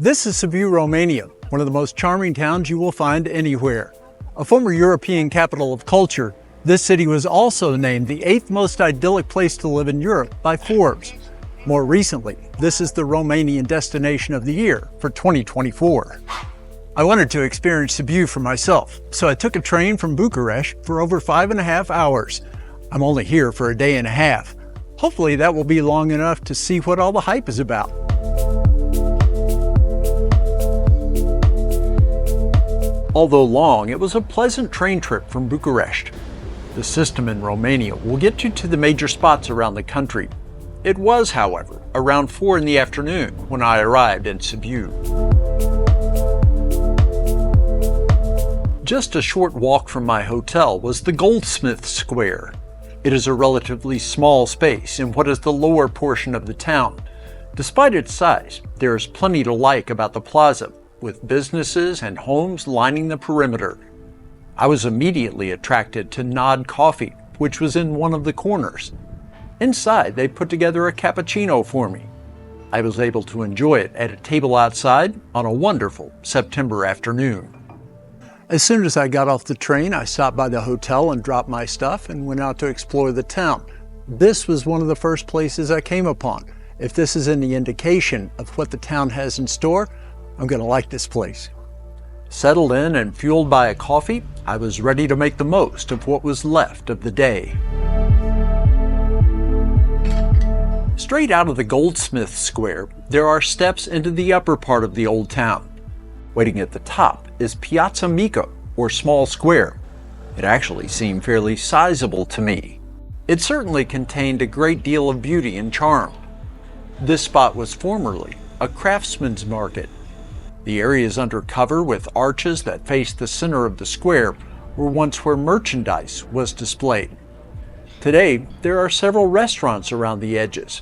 This is Sibiu, Romania, one of the most charming towns you will find anywhere. A former European capital of culture, this city was also named the 8th most idyllic place to live in Europe by Forbes. More recently, this is the Romanian destination of the year for 2024. I wanted to experience Sibiu for myself, so I took a train from Bucharest for over 5.5 hours. I'm only here for a day and a half. Hopefully that will be long enough to see what all the hype is about. Although long, it was a pleasant train trip from Bucharest. The system in Romania will get you to the major spots around the country. It was, however, around 4 in the afternoon when I arrived in Sibiu. Just a short walk from my hotel was the Goldsmith Square. It is a relatively small space in what is the lower portion of the town. Despite its size, there is plenty to like about the plaza, with businesses and homes lining the perimeter. I was immediately attracted to Nod Coffee, which was in one of the corners. Inside, they put together a cappuccino for me. I was able to enjoy it at a table outside on a wonderful September afternoon. As soon as I got off the train, I stopped by the hotel and dropped my stuff and went out to explore the town. This was one of the first places I came upon. If this is any indication of what the town has in store, I'm going to like this place. Settled in and fueled by a coffee, I was ready to make the most of what was left of the day. Straight out of the Goldsmith Square, there are steps into the upper part of the old town. Waiting at the top is Piazza Mică, or Small Square. It actually seemed fairly sizable to me. It certainly contained a great deal of beauty and charm. This spot was formerly a craftsman's market. The areas under cover with arches that faced the center of the square were once where merchandise was displayed. Today, there are several restaurants around the edges.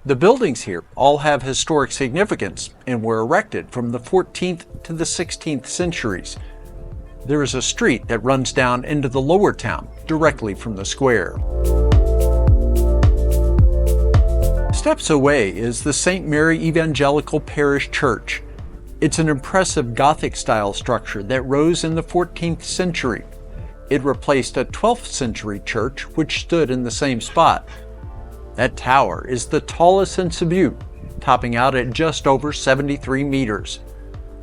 The buildings here all have historic significance and were erected from the 14th to the 16th centuries. There is a street that runs down into the lower town directly from the square. Steps away is the St. Mary Evangelical Parish Church. It's an impressive Gothic-style structure that rose in the 14th century. It replaced a 12th century church which stood in the same spot. That tower is the tallest in Sibiu, topping out at just over 73 meters.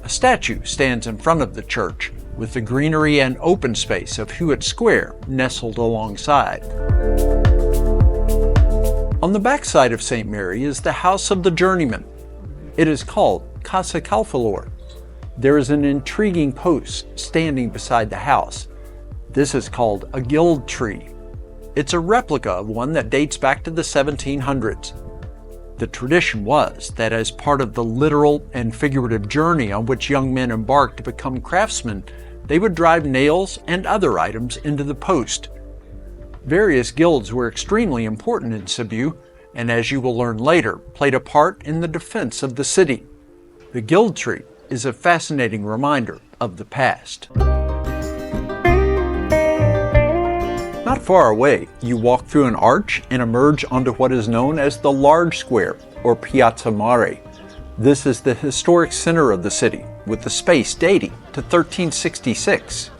A statue stands in front of the church, with the greenery and open space of Hewitt Square nestled alongside. On the backside of St. Mary is the House of the Journeyman. It is called Casa Calfalor. There is an intriguing post standing beside the house. This is called a guild tree. It's a replica of one that dates back to the 1700s. The tradition was that as part of the literal and figurative journey on which young men embarked to become craftsmen, they would drive nails and other items into the post. Various guilds were extremely important in Sibiu, and as you will learn later, played a part in the defense of the city. The guild tree is a fascinating reminder of the past. Not far away, you walk through an arch and emerge onto what is known as the Large Square, or Piazza Mare. This is the historic center of the city, with the space dating to 1366.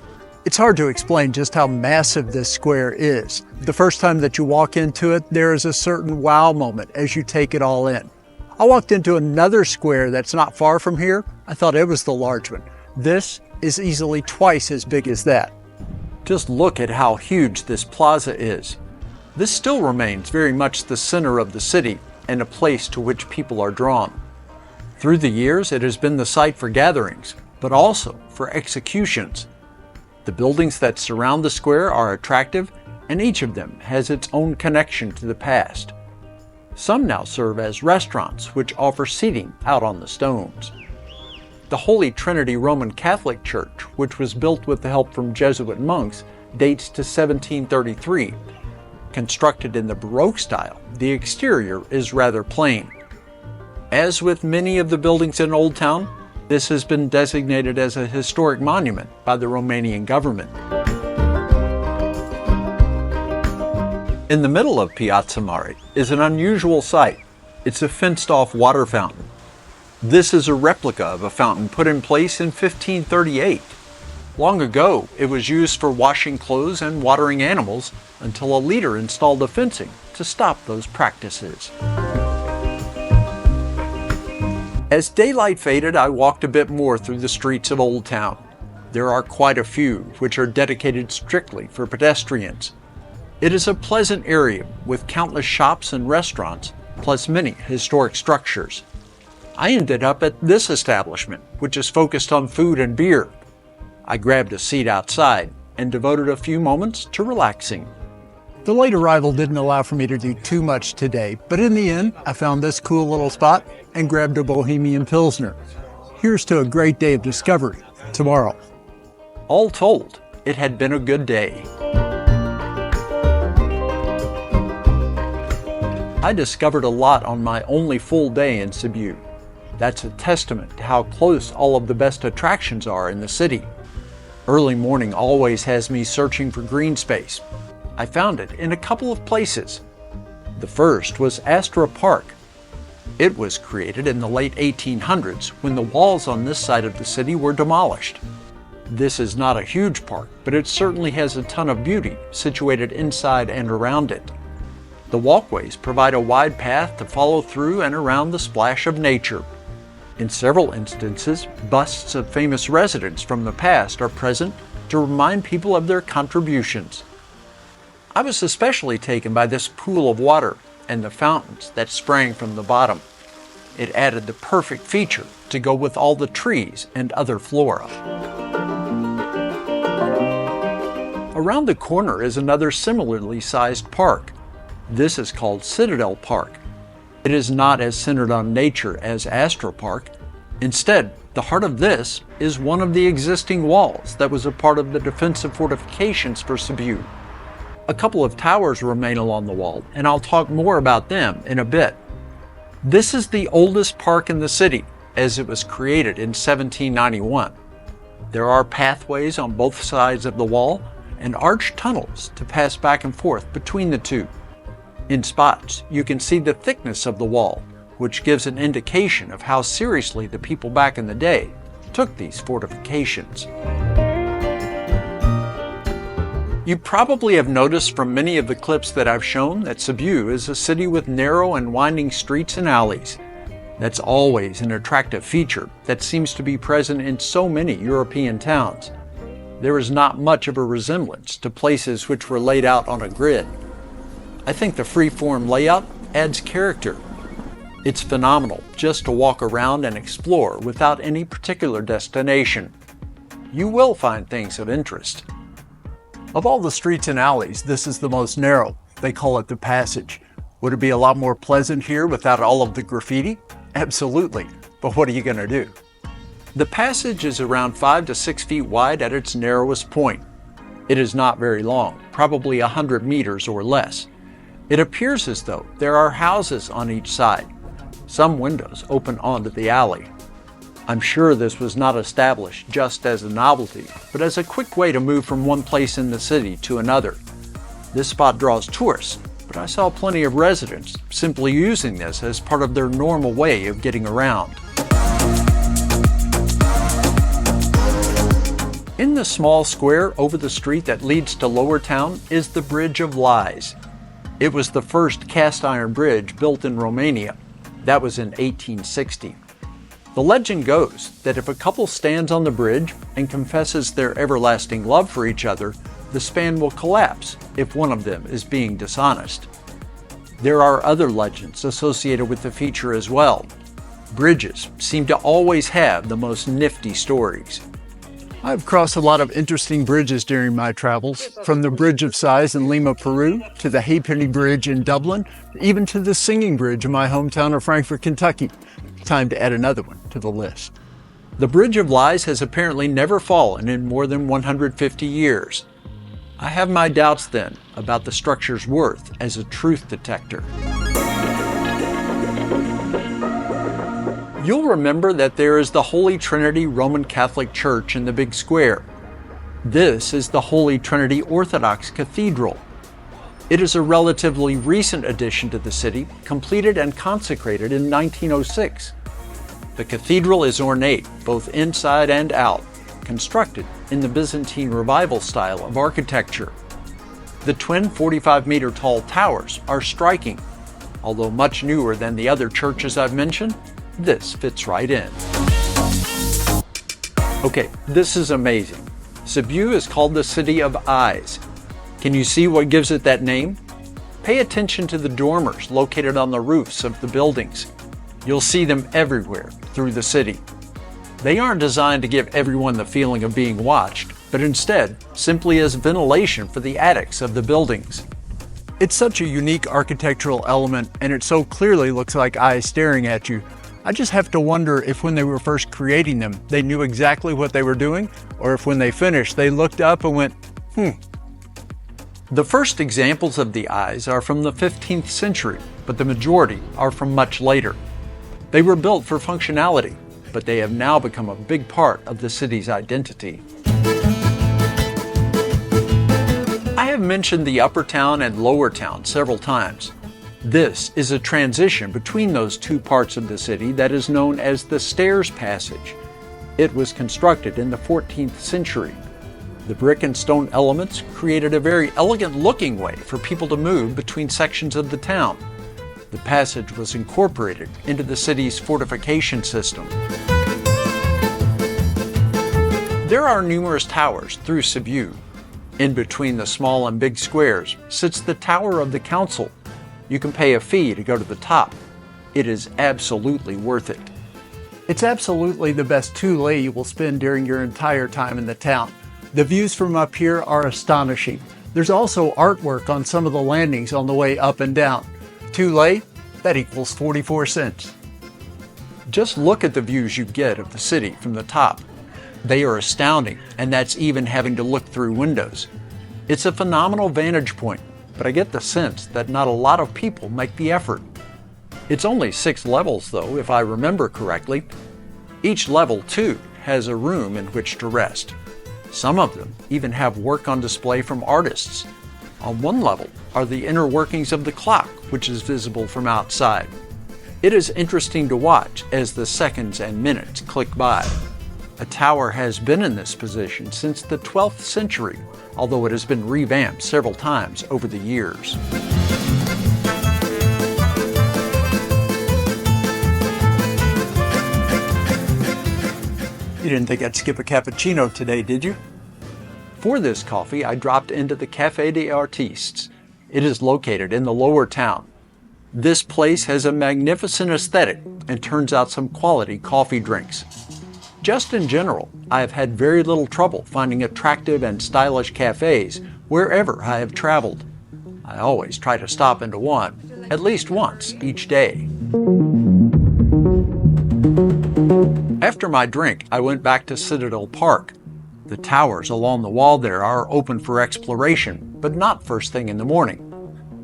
It's hard to explain just how massive this square is. The first time that you walk into it, there is a certain wow moment as you take it all in. I walked into another square that's not far from here. I thought it was the large one. This is easily twice as big as that. Just look at how huge this plaza is. This still remains very much the center of the city and a place to which people are drawn. Through the years, it has been the site for gatherings, but also for executions. The buildings that surround the square are attractive, and each of them has its own connection to the past. Some now serve as restaurants which offer seating out on the stones. The Holy Trinity Roman Catholic Church, which was built with the help from Jesuit monks, dates to 1733. Constructed in the Baroque style, the exterior is rather plain. As with many of the buildings in Old Town, this has been designated as a historic monument by the Romanian government. In the middle of Piazza Mare is an unusual sight. It's a fenced-off water fountain. This is a replica of a fountain put in place in 1538. Long ago, it was used for washing clothes and watering animals until a leader installed a fencing to stop those practices. As daylight faded, I walked a bit more through the streets of Old Town. There are quite a few which are dedicated strictly for pedestrians. It is a pleasant area with countless shops and restaurants, plus many historic structures. I ended up at this establishment, which is focused on food and beer. I grabbed a seat outside and devoted a few moments to relaxing. The late arrival didn't allow for me to do too much today, but in the end, I found this cool little spot and grabbed a Bohemian Pilsner. Here's to a great day of discovery tomorrow. All told, it had been a good day. I discovered a lot on my only full day in Sibiu. That's a testament to how close all of the best attractions are in the city. Early morning always has me searching for green space. I found it in a couple of places. The first was Astra Park. It was created in the late 1800s when the walls on this side of the city were demolished. This is not a huge park, but it certainly has a ton of beauty situated inside and around it. The walkways provide a wide path to follow through and around the splash of nature. In several instances, busts of famous residents from the past are present to remind people of their contributions. I was especially taken by this pool of water and the fountains that sprang from the bottom. It added the perfect feature to go with all the trees and other flora. Around the corner is another similarly sized park. This is called Citadel Park. It is not as centered on nature as Astra Park. Instead, the heart of this is one of the existing walls that was a part of the defensive fortifications for Sibiu. A couple of towers remain along the wall, and I'll talk more about them in a bit. This is the oldest park in the city, as it was created in 1791. There are pathways on both sides of the wall and arched tunnels to pass back and forth between the two. In spots, you can see the thickness of the wall, which gives an indication of how seriously the people back in the day took these fortifications. You probably have noticed from many of the clips that I've shown that Sibiu is a city with narrow and winding streets and alleys. That's always an attractive feature that seems to be present in so many European towns. There is not much of a resemblance to places which were laid out on a grid. I think the free-form layout adds character. It's phenomenal just to walk around and explore without any particular destination. You will find things of interest. Of all the streets and alleys, this is the most narrow. They call it the Passage. Would it be a lot more pleasant here without all of the graffiti? Absolutely, but what are you going to do? The Passage is around 5 to 6 feet wide at its narrowest point. It is not very long, probably 100 meters or less. It appears as though there are houses on each side. Some windows open onto the alley. I'm sure this was not established just as a novelty, but as a quick way to move from one place in the city to another. This spot draws tourists, but I saw plenty of residents simply using this as part of their normal way of getting around. In the small square over the street that leads to Lower Town is the Bridge of Lies. It was the first cast iron bridge built in Romania. That was in 1860. The legend goes that if a couple stands on the bridge and confesses their everlasting love for each other, the span will collapse if one of them is being dishonest. There are other legends associated with the feature as well. Bridges seem to always have the most nifty stories. I've crossed a lot of interesting bridges during my travels, from the Bridge of Sighs in Lima, Peru, to the Halfpenny Bridge in Dublin, even to the Singing Bridge in my hometown of Frankfort, Kentucky. Time to add another one to the list. The Bridge of Lies has apparently never fallen in more than 150 years. I have my doubts then about the structure's worth as a truth detector. You'll remember that there is the Holy Trinity Roman Catholic Church in the big square. This is the Holy Trinity Orthodox Cathedral. It is a relatively recent addition to the city, completed and consecrated in 1906. The cathedral is ornate, both inside and out, constructed in the Byzantine Revival style of architecture. The twin 45-meter tall towers are striking. Although much newer than the other churches I've mentioned, this fits right in. Okay, this is amazing. Sibiu is called the City of Eyes. Can you see what gives it that name? Pay attention to the dormers located on the roofs of the buildings. You'll see them everywhere through the city. They aren't designed to give everyone the feeling of being watched, but instead simply as ventilation for the attics of the buildings. It's such a unique architectural element, and it so clearly looks like eyes staring at you. I just have to wonder if when they were first creating them, they knew exactly what they were doing, or if when they finished, they looked up and went, The first examples of the eyes are from the 15th century, but the majority are from much later. They were built for functionality, but they have now become a big part of the city's identity. I have mentioned the Upper Town and Lower Town several times. This is a transition between those two parts of the city that is known as the Stairs Passage. It was constructed in the 14th century. The brick and stone elements created a very elegant-looking way for people to move between sections of the town. The passage was incorporated into the city's fortification system. There are numerous towers through Sibiu. In between the small and big squares sits the Tower of the Council. You can pay a fee to go to the top. It is absolutely worth it. It's absolutely the best 2 lei you will spend during your entire time in the town. The views from up here are astonishing. There's also artwork on some of the landings on the way up and down. 2 lei, that equals 44 cents. Just look at the views you get of the city from the top. They are astounding, and that's even having to look through windows. It's a phenomenal vantage point, but I get the sense that not a lot of people make the effort. It's only 6 levels though, if I remember correctly. Each level, too, has a room in which to rest. Some of them even have work on display from artists. On one level are the inner workings of the clock, which is visible from outside. It is interesting to watch as the seconds and minutes click by. A tower has been in this position since the 12th century, although it has been revamped several times over the years. You didn't think I'd skip a cappuccino today, did you? For this coffee, I dropped into the Café des Artistes. It is located in the Lower Town. This place has a magnificent aesthetic and turns out some quality coffee drinks. Just in general, I have had very little trouble finding attractive and stylish cafes wherever I have traveled. I always try to stop into one, at least once each day. After my drink, I went back to Citadel Park. The towers along the wall there are open for exploration, but not first thing in the morning.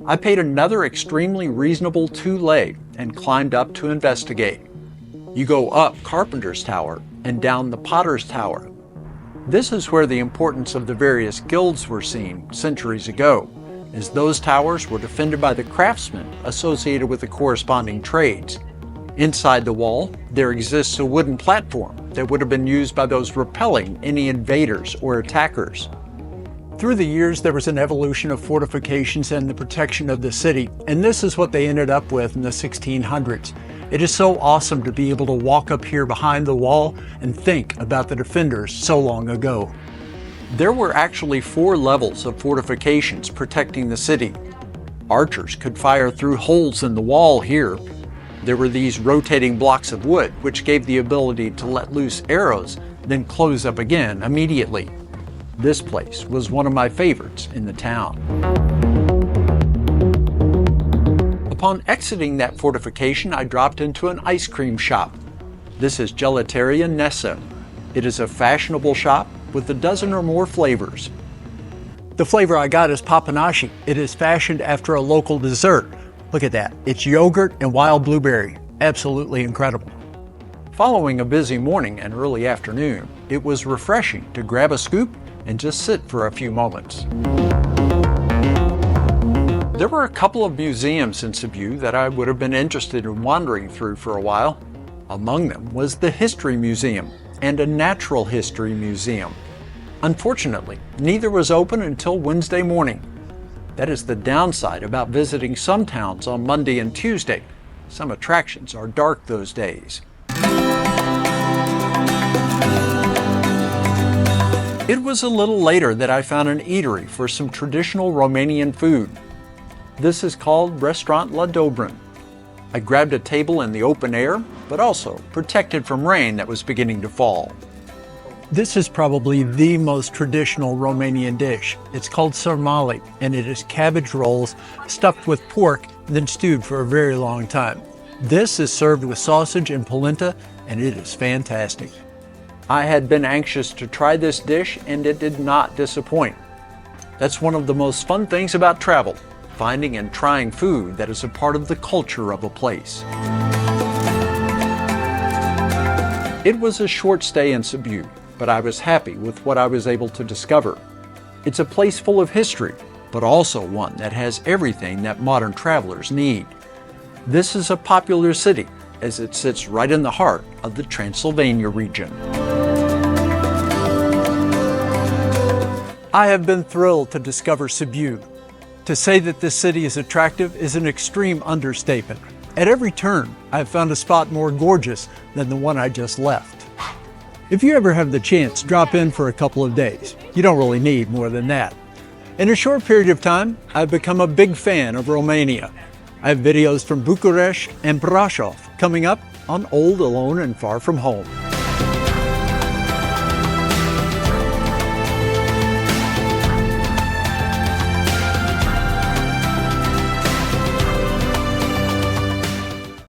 I paid another extremely reasonable 2 lei and climbed up to investigate. You go up Carpenter's Tower and down the Potter's Tower. This is where the importance of the various guilds were seen centuries ago, as those towers were defended by the craftsmen associated with the corresponding trades. Inside the wall, there exists a wooden platform that would have been used by those repelling any invaders or attackers. Through the years, there was an evolution of fortifications and the protection of the city, and this is what they ended up with in the 1600s. It is so awesome to be able to walk up here behind the wall and think about the defenders so long ago. There were actually 4 levels of fortifications protecting the city. Archers could fire through holes in the wall here. There were these rotating blocks of wood which gave the ability to let loose arrows, then close up again immediately. This place was one of my favorites in the town. Upon exiting that fortification, I dropped into an ice cream shop. This is Gelateria Nessa. It is a fashionable shop with a dozen or more flavors. The flavor I got is papanashi. It is fashioned after a local dessert. Look at that. It's yogurt and wild blueberry. Absolutely incredible. Following a busy morning and early afternoon, it was refreshing to grab a scoop and just sit for a few moments. There were a couple of museums in Sibiu that I would have been interested in wandering through for a while. Among them was the History Museum and a Natural History Museum. Unfortunately, neither was open until Wednesday morning. That is the downside about visiting some towns on Monday and Tuesday. Some attractions are dark those days. It was a little later that I found an eatery for some traditional Romanian food. This is called Restaurant La Dobrin. I grabbed a table in the open air, but also protected from rain that was beginning to fall. This is probably the most traditional Romanian dish. It's called sarmale, and it is cabbage rolls stuffed with pork, then stewed for a very long time. This is served with sausage and polenta, and it is fantastic. I had been anxious to try this dish, and it did not disappoint. That's one of the most fun things about travel, finding and trying food that is a part of the culture of a place. It was a short stay in Sibiu, but I was happy with what I was able to discover. It's a place full of history, but also one that has everything that modern travelers need. This is a popular city, as it sits right in the heart of the Transylvania region. I have been thrilled to discover Sibiu. To say that this city is attractive is an extreme understatement. At every turn, I have found a spot more gorgeous than the one I just left. If you ever have the chance, drop in for a couple of days. You don't really need more than that. In a short period of time, I've become a big fan of Romania. I have videos from Bucharest and Brașov coming up on Old, Alone, and Far From Home.